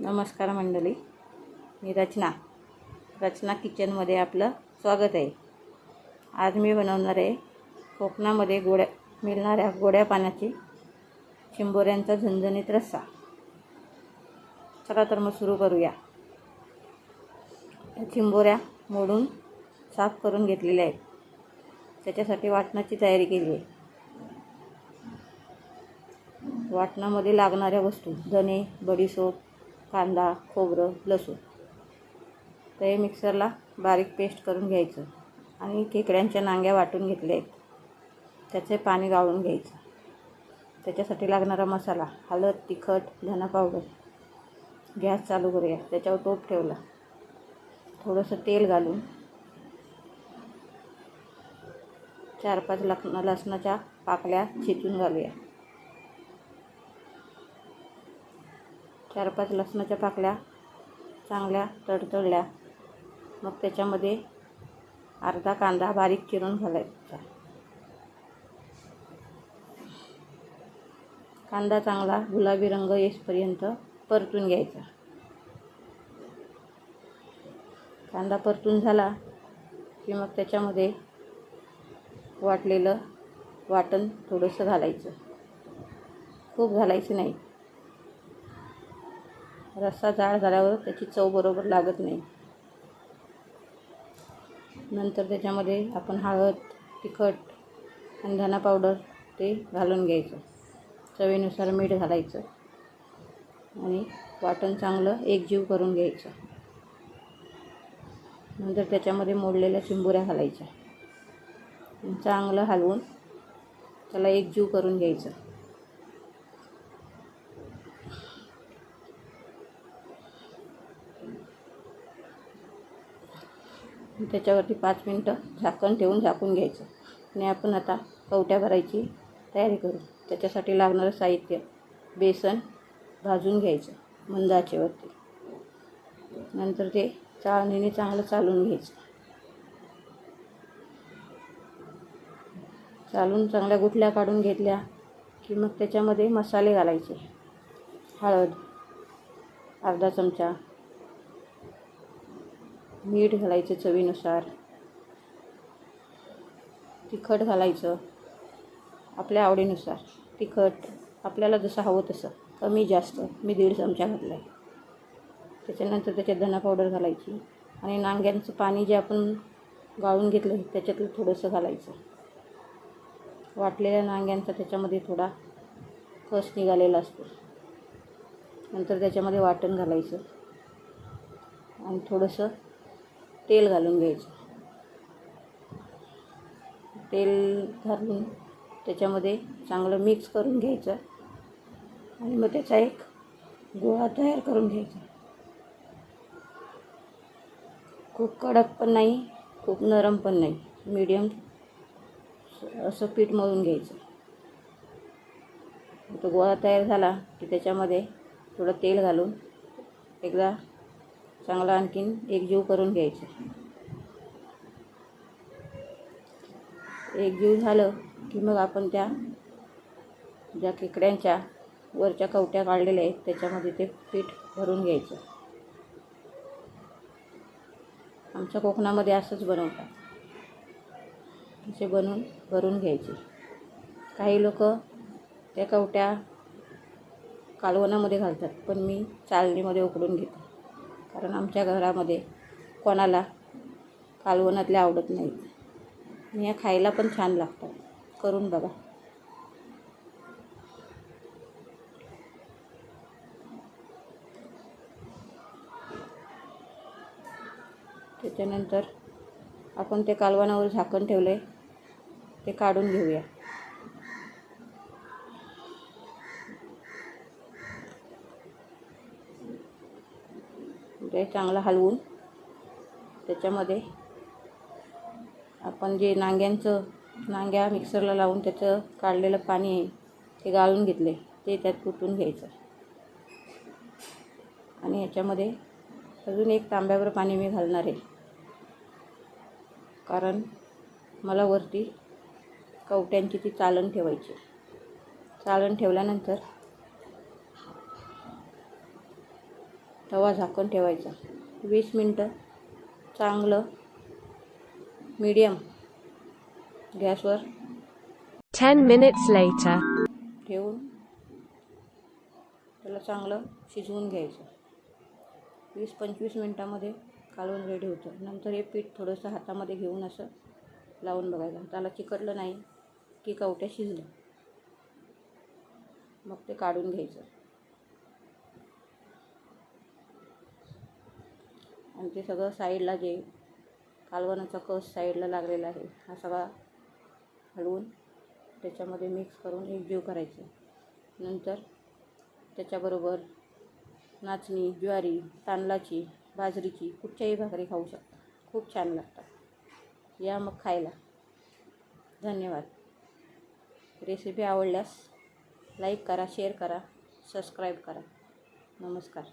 नमस्कार मंडळी, मी रचना किचनमध्ये आपलं स्वागत आहे। आज मी बनवणार आहे कोकणामध्ये मिळणाऱ्या गोड्या पाण्याची चिंबोऱ्यांचा झणझणीत रस्सा। चला तर मग सुरू करूया। चिंबोऱ्या मोडून साफ करून घेतलेल्या आहेत। त्याच्यासाठी वाटणाची तयारी केली आहे। वाटणामध्ये लागणाऱ्या वस्तू धने, बडीशोप, कांदा, खोबरं, लसूण तर हे मिक्सरला बारीक पेस्ट करून घ्यायचं आणि खेकड्यांच्या नांग्या वाटून घेतल्या आहेत, त्याचे पाणी गाळून घ्यायचं। त्याच्यासाठी लागणारा मसाला हळद, तिखट, धना पावडर। गॅस चालू करूया, त्याच्यावर टोप ठेवला, थोडंसं तेल घालून 4-5 लसणाच्या पाकळ्या चेचून घालूया। 4-5 लसणाच्या पाकळ्या चांगल्या तडतडल्या, मग त्याच्यामध्ये अर्धा कांदा बारीक चिरून घालायचा। कांदा चांगला गुलाबी रंग येईपर्यंत परतून घ्यायचा। कांदा परतून झाला की मग त्याच्यामध्ये वाटलेलं वाटण थोडंसं घालायचं, खूप घालायचं नाही। रस्सा जाड झाल्यावर त्याची चव बरोबर लागत नाही। नंतर त्याच्यामध्ये आपण हळद, तिखट आणि धना पावडर ते घालून घ्यायचं। चवीनुसार मीठ घालायचं आणि वाटण चांगलं एकजीव करून घ्यायचं। नंतर त्याच्यामध्ये मोडलेल्या चिंबोऱ्या घालायच्या, चांगलं हलवून त्याला एकजीव करून घ्यायचं। त्याच्यावरती 5 मिनिटं झाकण ठेवून झाकून घ्यायचं आणि आपण आता कवट्या भरायची तयारी करू। त्याच्यासाठी लागणारं साहित्य बेसन भाजून घ्यायचं मंद आचेवरती। नंतर ते चाळणीने चांगलं चालून घ्यायचं। चालून चांगल्या गुठल्या काढून घेतल्या की मग त्याच्यामध्ये मसाले घालायचे। हळद अर्धा चमचा, मीठ घालायचं चवीनुसार, तिखट घालायचं आपल्या आवडीनुसार। तिखट आपल्याला जसं हवं तसं, कमी जास्त, मी 1.5 चमचा घातला आहे। त्याच्यानंतर त्याच्यात धना पावडर घालायची आणि नांग्यांचं पाणी जे आपण गाळून घेतलं आहे त्याच्यातलं थोडंसं घालायचं। वाटलेल्या नांग्यांचा त्याच्यामध्ये थोडा कस निघालेला असतो। नंतर त्याच्यामध्ये वाटण घालायचं आणि थोडंसं तेल घालून घ्यायचं। तेल घालून त्याच्यामध्ये चांगलं मिक्स करून घ्यायचं आणि मग त्याचा एक गोळा तयार करून घ्यायचा। खूप कडक पण नाही, खूप नरम पण नाही, मीडियम असं पीठ मळून घ्यायचं। तो गोळा तयार झाला की त्याच्यामध्ये थोडं तेल घालून एकदा चांगला आणखीन एकजीव करून घ्यायचं। एकजीव झालं की मग आपण त्या ज्या खेकड्यांच्या वरच्या कवट्या काढलेल्या आहेत त्याच्यामध्ये ते पीठ भरून घ्यायचं। आमच्या कोकणामध्ये असंच बनवतात, असे भरून घ्यायचे। काही लोक त्या कवट्या कालवणामध्ये घालतात, पण मी चाळणीमध्ये उकडून घेते, कारण आमच्या घरामध्ये कोणाला कालवणातले आवडत नाहीत आणि या खायला पण छान लागतात। करून बघा। त्याच्यानंतर आपण ते कालवणावर झाकण ठेवले ते काढून घेऊया। ते चांगलं हलवून त्याच्यामध्ये आपण जे नांग्या मिक्सरला लावून त्याचं काढलेलं पाणी आहे ते गाळून घेतले, ते त्यात कुटून घ्यायचं आणि याच्यामध्ये अजून 1 तांब्यावर पाणी मी घालणार आहे, कारण मला वरती कवट्यांची ती चाळण ठेवायची। चाळण ठेवल्यानंतर तवा झाकण ठेवायचा 20 मिनटं चांगलं मीडियम गॅसवर 10 minutes later. ठेवून त्याला चांगलं शिजवून घ्यायचं. 20-25 मिनटामध्ये कालवण रेडी होतं. नंतर हे पीठ थोडंसं हातामध्ये घेऊन असं लावून बघायचं. त्याला चिकटलं नाही की कवट्या शिजलं. मग ते काढून घ्यायचं आणि ते सगळं साईडला जे कालवणाचा कस साईडला लागलेला आहे हा सगळा हलवून त्याच्यामध्ये मिक्स करून एकजीव करायचं. नंतर त्याच्याबरोबर नाचणी, ज्वारी, तांदळाची, बाजरीची कुठच्याही भाकरी खाऊ शकता. खूप छान लागतात. या मग खायला. धन्यवाद. रेसिपी आवडल्यास लाईक करा, शेअर करा, सबस्क्राईब करा. नमस्कार.